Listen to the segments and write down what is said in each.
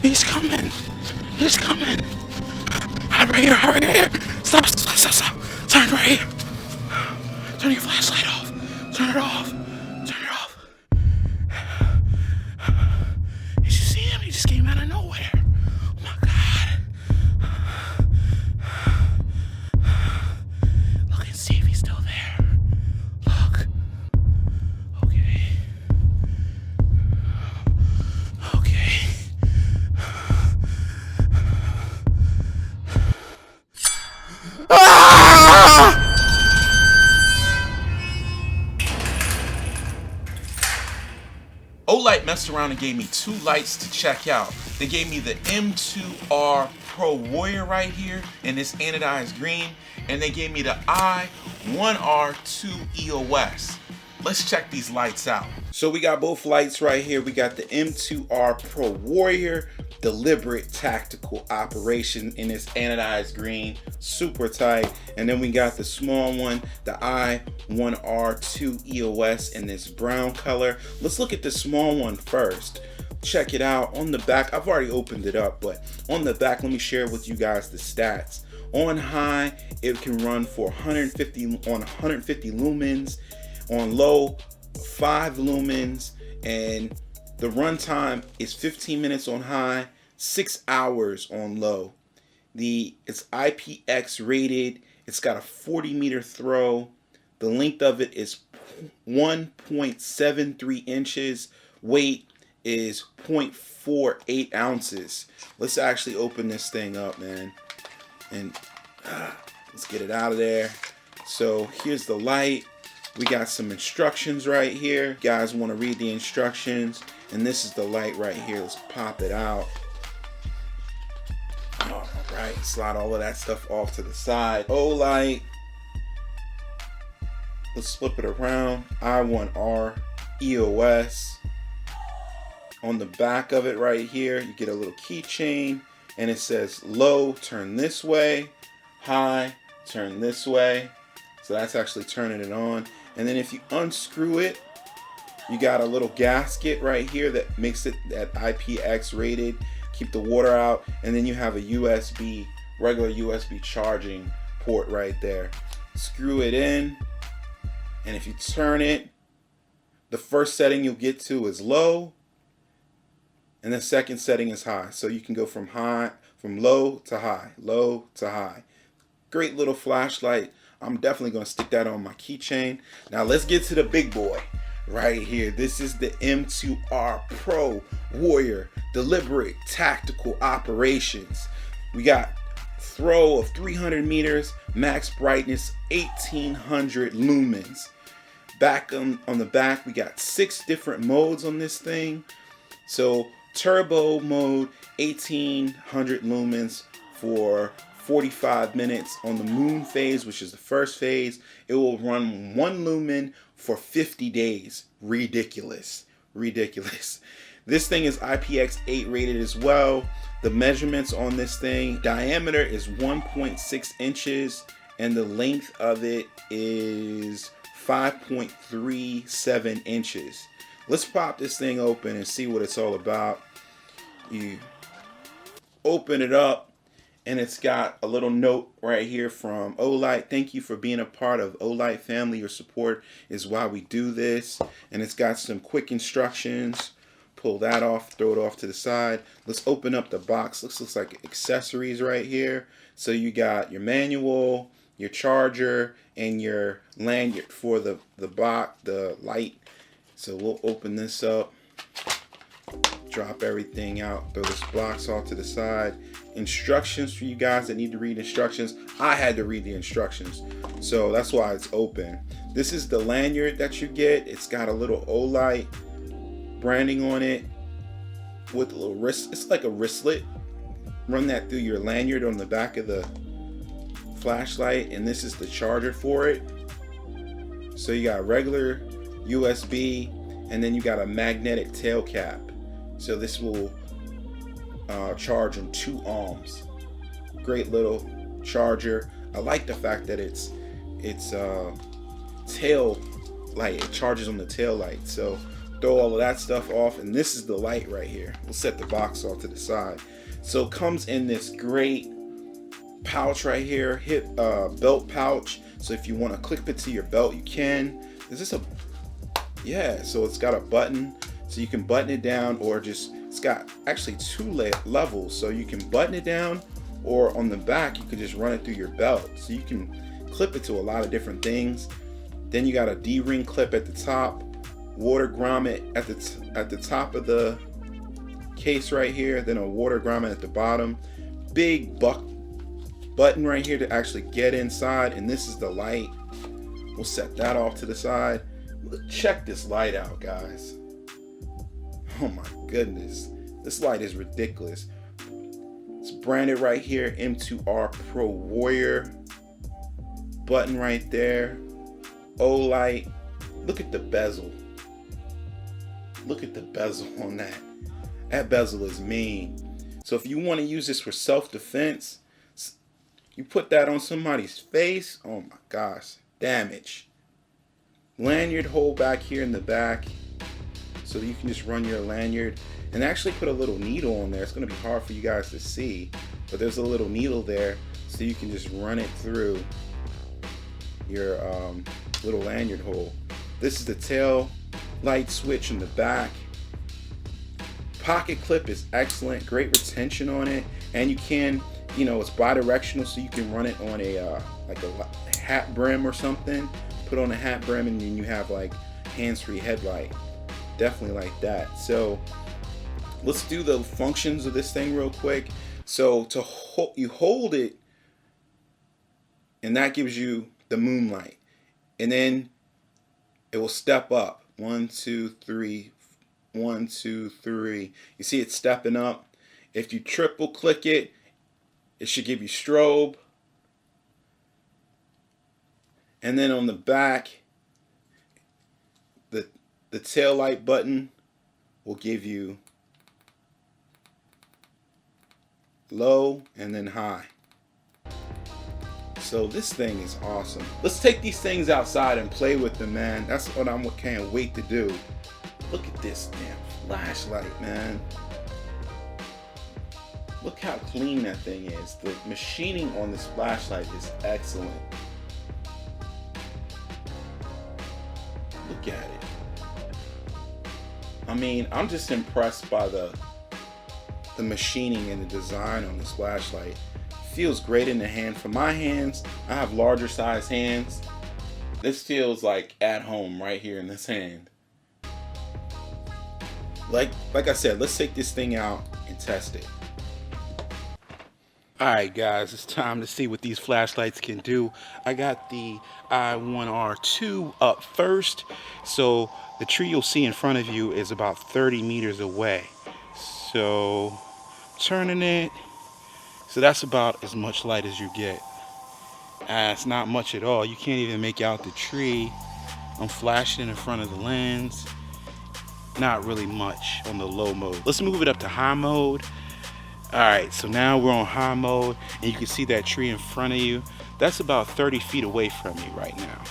He's coming. He's coming. Hide right here. Hide right here. Stop. Stop. Stop. Stop. Turn right here. Turn your flashlight off. Turn it off. Turn it off. Did you see him? He just came out of nowhere. Oh my God. Look and see if he's still there. Look. Okay. Okay. Ah! OLIGHT messed around and gave me 2 lights to check out. They gave me the M2R Pro Warrior right here in this anodized green, and they gave me the I1R2 EOS. Let's check these lights out. So we got both lights right here. We got the M2R Pro Warrior, deliberate tactical operation in this anodized green, super tight. And then we got the small one, the I1R2 EOS in this brown color. Let's look at the small one first. Check it out. On the back, I've already opened it up, but on the back, let me share with you guys the stats. On high, it can run for 150 lumens. On low, 5 lumens, and the runtime is 15 minutes on high, 6 hours on low. It's IPX rated. It's got a 40-meter throw. The length of it is 1.73 inches. Weight is 0.48 ounces. Let's actually open this thing up, man, and let's get it out of there. So here's the light. We got some instructions right here. You guys want to read the instructions, and this is the light right here. Let's pop it out. All right, slide all of that stuff off to the side. OLIGHT. Let's flip it around. I1R EOS. On the back of it right here, you get a little keychain, and it says low, turn this way. High, turn this way. So that's actually turning it on. And then if you unscrew it, you got a little gasket right here that makes it that IPX rated, keep the water out. And then you have a USB, regular USB charging port right there. Screw it in, and if you turn it, the first setting you'll get to is low, and the second setting is high. So you can go from low to high, low to high. Great little flashlight. I'm definitely going to stick that on my keychain. Now let's get to the big boy right here. This is the M2R Pro Warrior, deliberate tactical operations. We got throw of 300 meters, max brightness 1800 lumens. Back on the back, we got 6 different modes on this thing. So turbo mode, 1800 lumens for 45 minutes. On the moon phase, which is the first phase, it will run 1 lumen for 50 days. Ridiculous. This thing is IPX8 rated as well. The measurements on this thing, diameter is 1.6 inches, and the length of it is 5.37 inches. Let's pop this thing open and see what it's all about. You open it up, and it's got a little note right here from OLIGHT. Thank you for being a part of OLIGHT family. Your support is why we do this. And it's got some quick instructions. Pull that off, throw it off to the side. Let's open up the box. Looks like accessories right here. So you got your manual, your charger, and your lanyard for the light. So we'll open this up, drop everything out, throw this box off to the side. Instructions for you guys that need to read instructions. I had to read the instructions, so that's why it's open. This is the lanyard that you get. It's got a little OLIGHT branding on it with a little wrist. It's like a wristlet. Run that through your lanyard on the back of the flashlight, and this is the charger for it. So you got regular USB, and then you got a magnetic tail cap. So this will charge on 2 ohms. Great little charger. I like the fact that it's tail light. It charges on the tail light. So throw all of that stuff off, and this is the light right here. We'll set the box off to the side. So it comes in this great pouch right here, hip belt pouch. So if you want to clip it to your belt, you can. Is this a, yeah, so it's got a button, so you can button it down, or just, it's got actually two levels, so you can button it down, or on the back you could just run it through your belt. So you can clip it to a lot of different things. Then you got a D-ring clip at the top, water grommet at the top of the case right here, then a water grommet at the bottom. Big button right here to actually get inside, and this is the light. We'll set that off to the side. Check this light out, guys. Oh my goodness, this light is ridiculous. It's branded right here, M2R Pro Warrior. Button right there, OLIGHT. Look at the bezel. Look at the bezel on that. That bezel is mean. So if you want to use this for self-defense, you put that on somebody's face, oh my gosh, damage. Lanyard hole back here in the back, so you can just run your lanyard, and actually put a little needle on there. It's going to be hard for you guys to see, but there's a little needle there, so you can just run it through your little lanyard hole. This is the tail light switch in the back. Pocket clip is excellent, great retention on it, and you can, you know, it's bi-directional, so you can run it on a like a hat brim or something. Put on a hat brim, and then you have like hands-free headlight. Definitely like that. So let's do the functions of this thing real quick. So to you hold it, and that gives you the moonlight, and then it will step up. 1, 2, 3. 1, 2, 3. You see it stepping up. If you triple click it, it should give you strobe. And then on the back, the tail light button will give you low and then high. So this thing is awesome. Let's take these things outside and play with them, man. That's what I can't wait to do. Look at this damn flashlight, man. Look how clean that thing is. The machining on this flashlight is excellent. Look at it. I mean, I'm just impressed by the machining and the design on this flashlight. Feels great in the hand. For my hands, I have larger size hands. This feels like at home right here in this hand. Like I said, let's take this thing out and test it. Alright guys, it's time to see what these flashlights can do. I got the I1R2 up first. So the tree you'll see in front of you is about 30 meters away. So turning it, so that's about as much light as you get. It's not much at all. You can't even make out the tree. I'm flashing in front of the lens. Not really much on the low mode. Let's move it up to high mode. Alright, so now we're on high mode, and you can see that tree in front of you. That's about 30 feet away from you right now.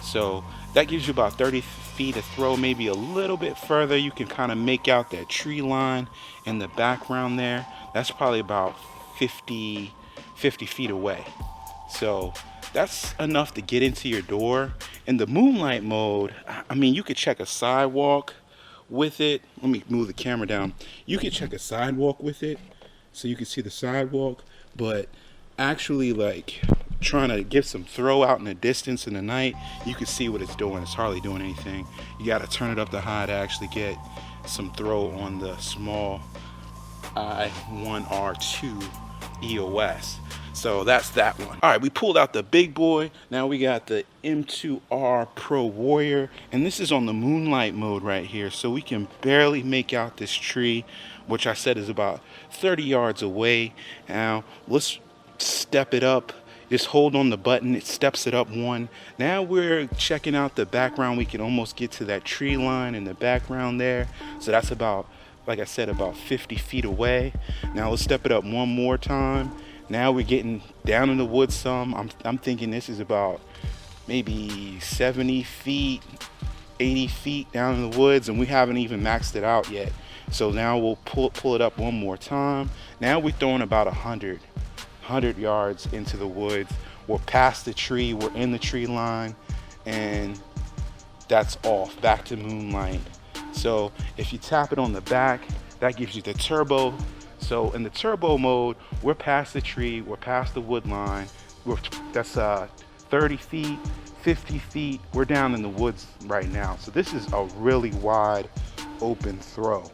So that gives you about 30 feet to throw, maybe a little bit further. You can kind of make out that tree line in the background there. That's probably about 50 feet away. So that's enough to get into your door. In the moonlight mode, I mean, you could check a sidewalk with it. Let me move the camera down. You could check a sidewalk with it, so you can see the sidewalk, but actually like trying to get some throw out in the distance in the night, you can see what it's doing. It's hardly doing anything. You got to turn it up to high to actually get some throw on the small I1R2 EOS. So that's that one. All right, we pulled out the big boy. Now we got the M2R Pro Warrior, and this is on the moonlight mode right here. So we can barely make out this tree, which I said is about 30 yards away. Now let's step it up. Just hold on the button, it steps it up one. Now we're checking out the background. We can almost get to that tree line in the background there. So that's about, like I said, about 50 feet away. Now let's step it up one more time. Now we're getting down in the woods some. I'm thinking this is about maybe 70 feet, 80 feet down in the woods, and we haven't even maxed it out yet. So now we'll pull it up one more time. Now we're throwing about 100 yards into the woods. We're past the tree, we're in the tree line, and that's off, back to moonlight. So if you tap it on the back, that gives you the turbo. So in the turbo mode, we're past the tree, we're past the wood line. That's 30 feet, 50 feet. We're down in the woods right now. So this is a really wide open throw.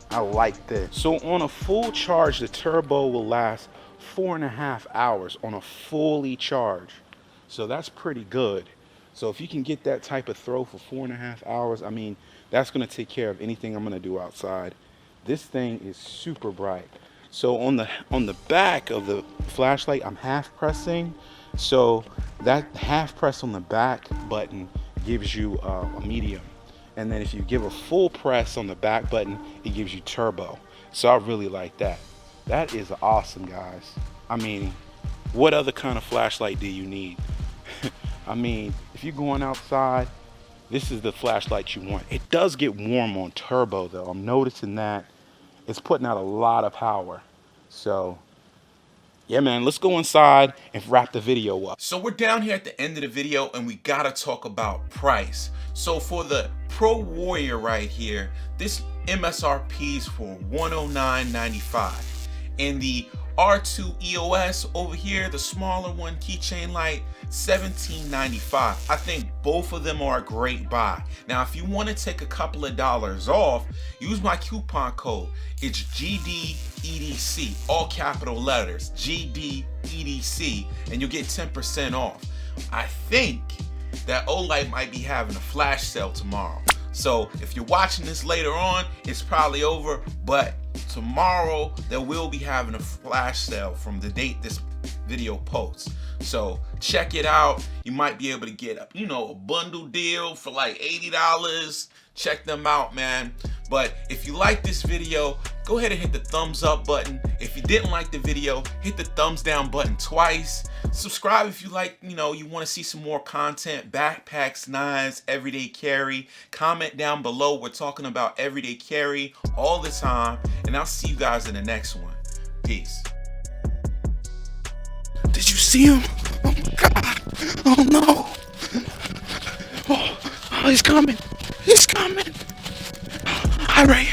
I like this. So on a full charge, the turbo will last 4.5 hours on a fully charged. So that's pretty good. So if you can get that type of throw for 4.5 hours, I mean, that's gonna take care of anything I'm gonna do outside. This thing is super bright. So on the back of the flashlight, I'm half pressing. So that half press on the back button gives you a medium. And then if you give a full press on the back button, it gives you turbo. So I really like that. That is awesome, guys. I mean, what other kind of flashlight do you need? I mean, if you're going outside, this is the flashlight you want. It does get warm on turbo though. I'm noticing that. It's putting out a lot of power. So yeah, man, let's go inside and wrap the video up. So we're down here at the end of the video, and we gotta talk about price. So for the Pro Warrior right here, this MSRP is for $109.95. And the R2 EOS over here, the smaller one, keychain light, $17.95. I think both of them are a great buy. Now, if you want to take a couple of dollars off, use my coupon code. It's GDEDC, all capital letters, GDEDC, and you'll get 10% off. I think that OLIGHT might be having a flash sale tomorrow. So if you're watching this later on, it's probably over, but tomorrow they will be having a flash sale from the date this video posts. So check it out. You might be able to get a bundle deal for like $80. Check them out, man. But if you like this video, go ahead and hit the thumbs up button. If you didn't like the video, hit the thumbs down button twice. Subscribe if you like, you want to see some more content, backpacks, knives, everyday carry. Comment down below. We're talking about everyday carry all the time. And I'll see you guys in the next one. Peace. Did you see him? Oh my God. Oh no. Oh, he's coming. He's coming. Hurry.